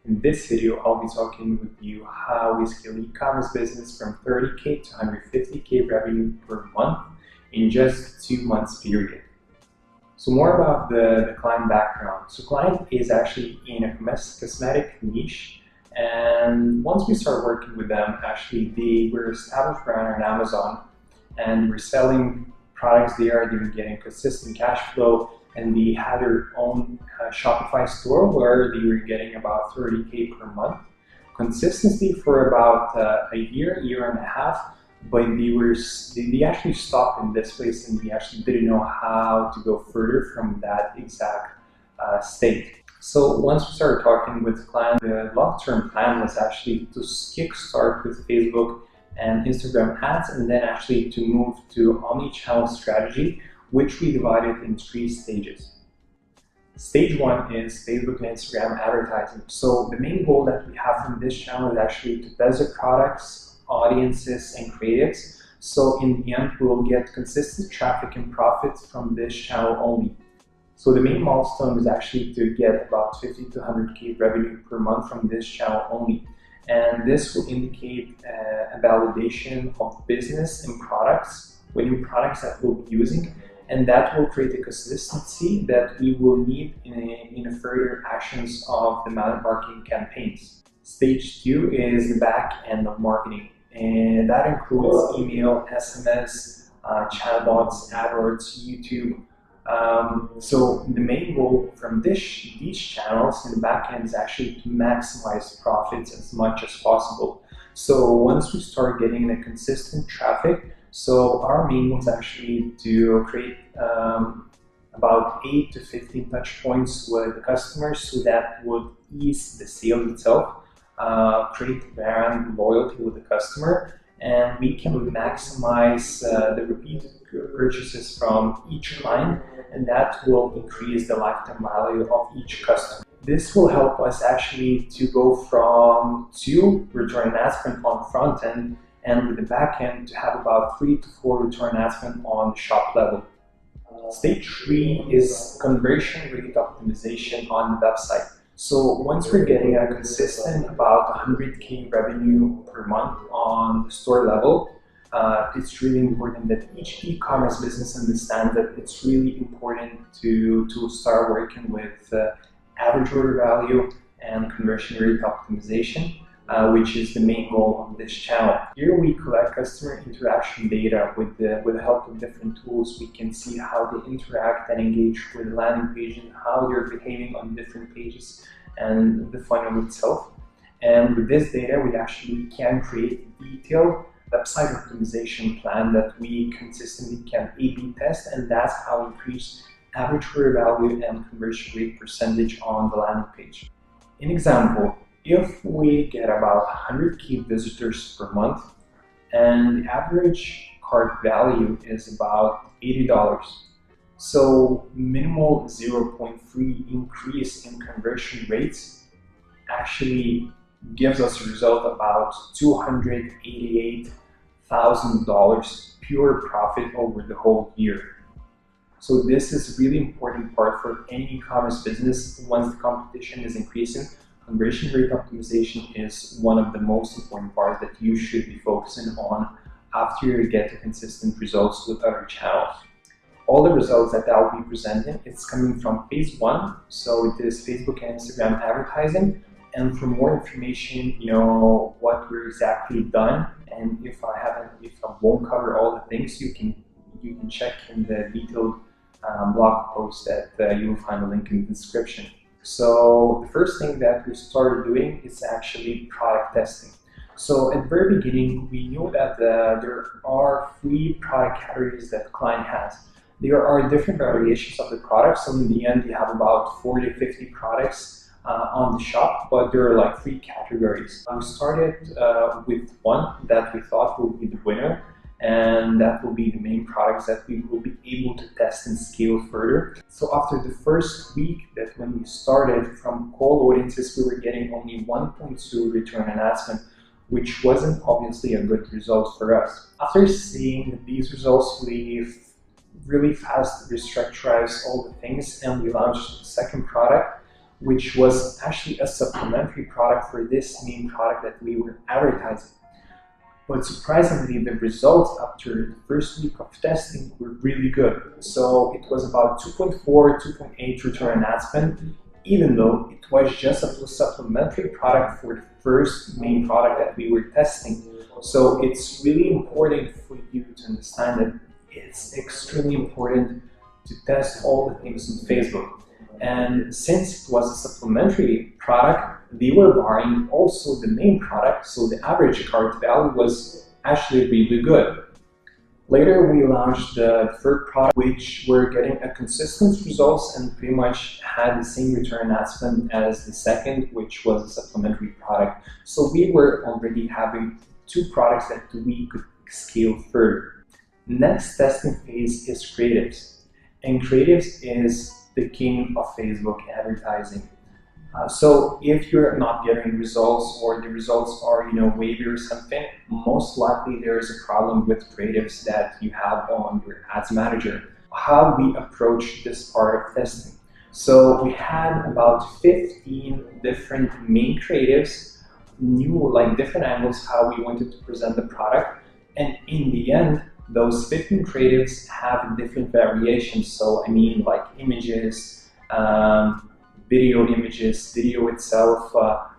In this video, I'll be talking with you how we scale e-commerce business from 30K to 150K revenue per month in just 2 months period. So more about the client background. So client is actually in a cosmetic niche, and once we start working with them, actually they were established brand on Amazon and they were selling products there. They were getting consistent cash flow, and they had their own Shopify store where they were getting about 30K per month consistently for about a year and a half. But they actually stopped in this place, and they actually didn't know how to go further from that exact state. So once we started talking with the client, the long-term plan was actually to kickstart with Facebook and Instagram ads, and then actually to move to omni-channel strategy, which we divided in 3 stages. Stage 1 is Facebook and Instagram advertising. So the main goal that we have from this channel is actually to test the products, audiences, and creatives. So in the end, we will get consistent traffic and profits from this channel only. So the main milestone is actually to get about 50 to 100K revenue per month from this channel only. And this will indicate a validation of business and products, winning products that we'll be using, and that will create a consistency that we will need in the further actions of the marketing campaigns. Stage 2 is the back end of marketing, and that includes email, SMS, chatbots, AdWords, YouTube. So the main goal from these channels in the back end is actually to maximize profits as much as possible. So once we start getting a consistent traffic, so our main goal is actually to create about 8 to 15 touch points with the customers, so that would ease the sales itself, create brand loyalty with the customer, and we can maximize the repeated purchases from each client, and that will increase the lifetime value of each customer. This will help us actually to go from 2 return on ad spend on the front end, and with the back end to have about 3 to 4 return on ad spend on the shop level. Stage 3 is conversion rate optimization on the website. So once we're getting a consistent about 100K revenue per month on the store level, it's really important that each e-commerce business understands that it's really important to start working with average order value and conversion rate optimization, which is the main goal of this channel. Here we collect customer interaction data with the help of different tools. We can see how they interact and engage with the landing page and how they're behaving on different pages and the funnel itself. And with this data, we actually can create a detailed website optimization plan that we consistently can A/B test, and that's how we increase average order value and conversion rate percentage on the landing page. An example, if we get about 100K visitors per month and the average cart value is about $80, so minimal 0.3 increase in conversion rates actually gives us a result about $288,000 pure profit over the whole year. So this is a really important part for any e-commerce business. Once the competition is increasing, conversion rate optimization is one of the most important parts that you should be focusing on after you get the consistent results with other channels. All the results that I'll be presenting, it's coming from phase 1, so it is Facebook and Instagram advertising. And for more information, what we're exactly done, and if I won't cover all the things, you can check in the detailed blog post that you will find a link in the description. So the first thing that we started doing is actually product testing. So at the very beginning, we knew that there are 3 product categories that the client has. There are different variations of the products, so in the end, you have about 40 to 50 products on the shop, but there are like 3 categories. We started with one that we thought will be the winner, and that will be the main products that we will be able to test and scale further. So after the first week that when we started from cold audiences, we were getting only 1.2 return on ad spend, which wasn't obviously a good result for us. After seeing these results, we really fast restructurized all the things, and we launched the second product, which was actually a supplementary product for this main product that we were advertising. But surprisingly, the results after the first week of testing were really good. So it was about 2.4, 2.8 return on ad spend, even though it was just a supplementary product for the first main product that we were testing. So it's really important for you to understand that it's extremely important to test all the things on Facebook. And since it was a supplementary product, they were buying also the main product, so the average cart value was actually really good. Later we launched the third product, which were getting a consistent results and pretty much had the same return on ad spend as the second, which was a supplementary product. So we were already having two products that we could scale further. Next testing phase is creatives. And creatives is the king of Facebook advertising. So if you're not getting results or the results are wavy or something, most likely there is a problem with creatives that you have on your ads manager. How we approach this part of testing. So we had about 15 different main creatives, different angles how we wanted to present the product, and in the end those 15 creatives have different variations. So I mean like images, video images, video itself,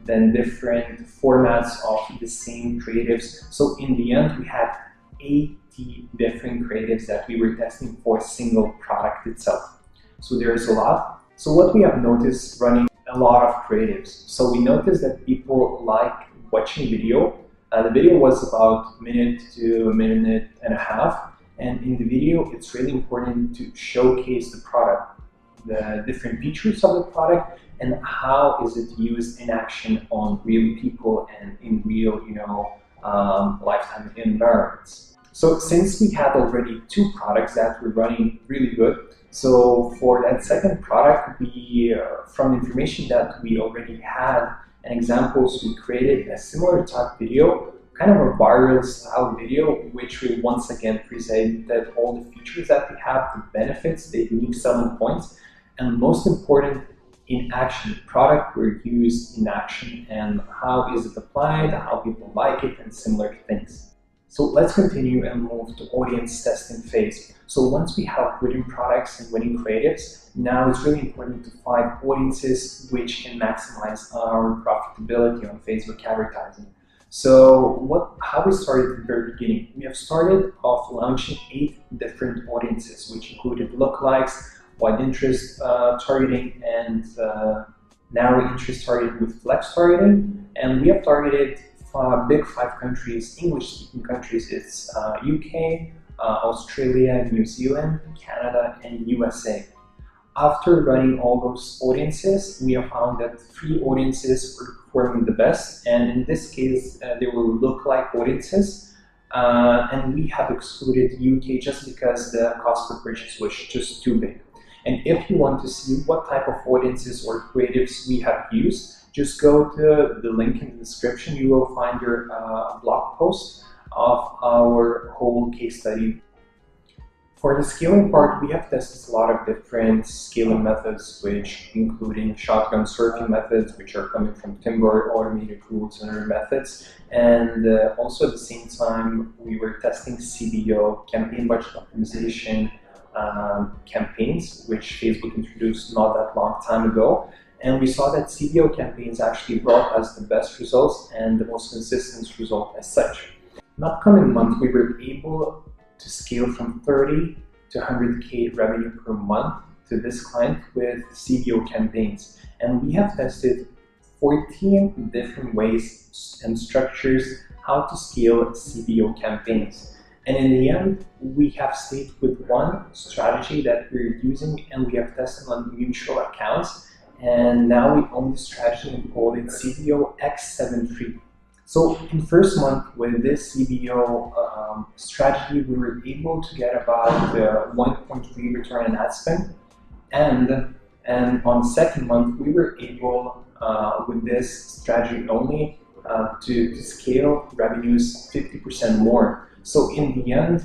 then different formats of the same creatives. So in the end, we had 80 different creatives that we were testing for a single product itself. So there's a lot. So what we have noticed running a lot of creatives. So we noticed that people like watching video. The video was about a minute to a minute and a half. And in the video, it's really important to showcase the product, the different features of the product, and how is it used in action on real people and in real, lifetime environments. So since we had already two products that were running really good, so for that second product, we, from information that we already had and examples, we created a similar type video, kind of a viral style video, which we once again presented all the features that we have, the benefits, the unique selling points, and most important, in action. Product were used in action and how is it applied, how people like it, and similar things. So let's continue and move to audience testing phase. So once we have winning products and winning creatives, now it's really important to find audiences which can maximize our profitability on Facebook advertising. So how we started at the very beginning. We have started off launching 8 different audiences, which included lookalikes, wide interest targeting, and narrow interest targeting with flex targeting. And we have targeted big 5 countries, English-speaking countries. It's UK, Australia, New Zealand, Canada, and USA. After running all those audiences, we have found that 3 audiences were performing the best, and in this case, they were lookalike audiences. And we have excluded UK just because the cost per purchase was just too big. And if you want to see what type of audiences or creatives we have used, just go to the link in the description. You will find your blog post of our whole case study. For the scaling part, we have tested a lot of different scaling methods, which including shotgun surfing methods, which are coming from Timber, automated rules, and other methods. And also at the same time, we were testing CBO, campaign budget optimization campaigns, which Facebook introduced not that long time ago. And we saw that CBO campaigns actually brought us the best results and the most consistent result as such. In the upcoming month, we were able to scale from 30 to 100K revenue per month to this client with CBO campaigns. And we have tested 14 different ways and structures how to scale CBO campaigns. And in the end, we have stayed with one strategy that we're using, and we have tested on mutual accounts. And now we own the strategy and call it CBO X73. So in first month with this CBO strategy, we were able to get about 1.3 return on ad spend. And on second month, we were able, with this strategy only, to scale revenues 50% more. So in the end,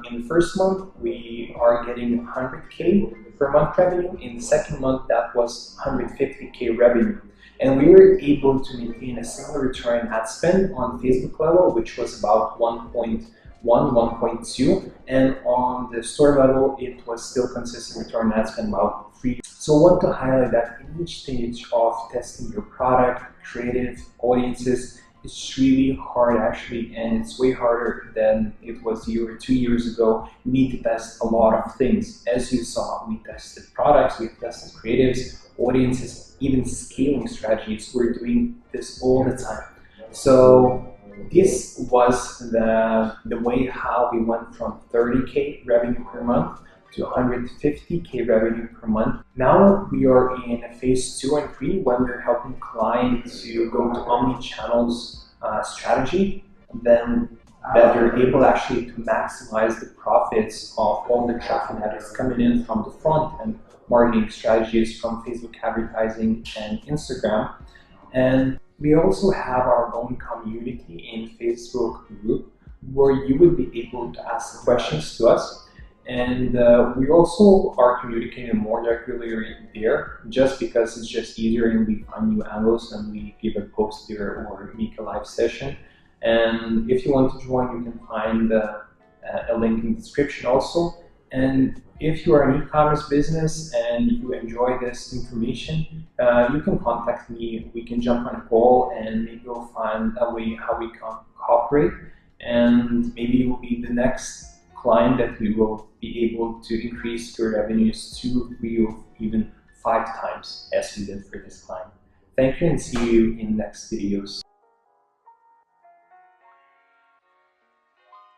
in the first month, we are getting 100K per month revenue. In the second month, that was 150K revenue. And we were able to maintain a similar return on ad spend on Facebook level, which was about 1.1, 1.2, and on the store level, it was still consistent return on ad spend about 3. So I want to highlight that in each stage of testing your product, creative, audiences, it's really hard actually, and it's way harder than it was a year or 2 years ago. You need to test a lot of things. As you saw, we tested products, we tested creatives, audiences, even scaling strategies. We're doing this all the time. So this was the way how we went from 30K revenue per month to 150K revenue per month. Now we are in phase 2 and 3 when we're helping clients to go to omni-channels strategy, then that you're able actually to maximize the profits of all the traffic that is coming in from the front end marketing strategies from Facebook advertising and Instagram. And we also have our own community in Facebook group where you would be able to ask questions to us. And we also are communicating more regularly there just because it's just easier and we find new angles and we give a post there or make a live session. And if you want to join, you can find a link in the description also. And if you are an e-commerce business and you enjoy this information, you can contact me. We can jump on a call and maybe we'll find a way how we can cooperate. And maybe you will be the next client that we will be able to increase your revenues 2, 3, or even 5 times as we did for this client. Thank you and see you in next videos.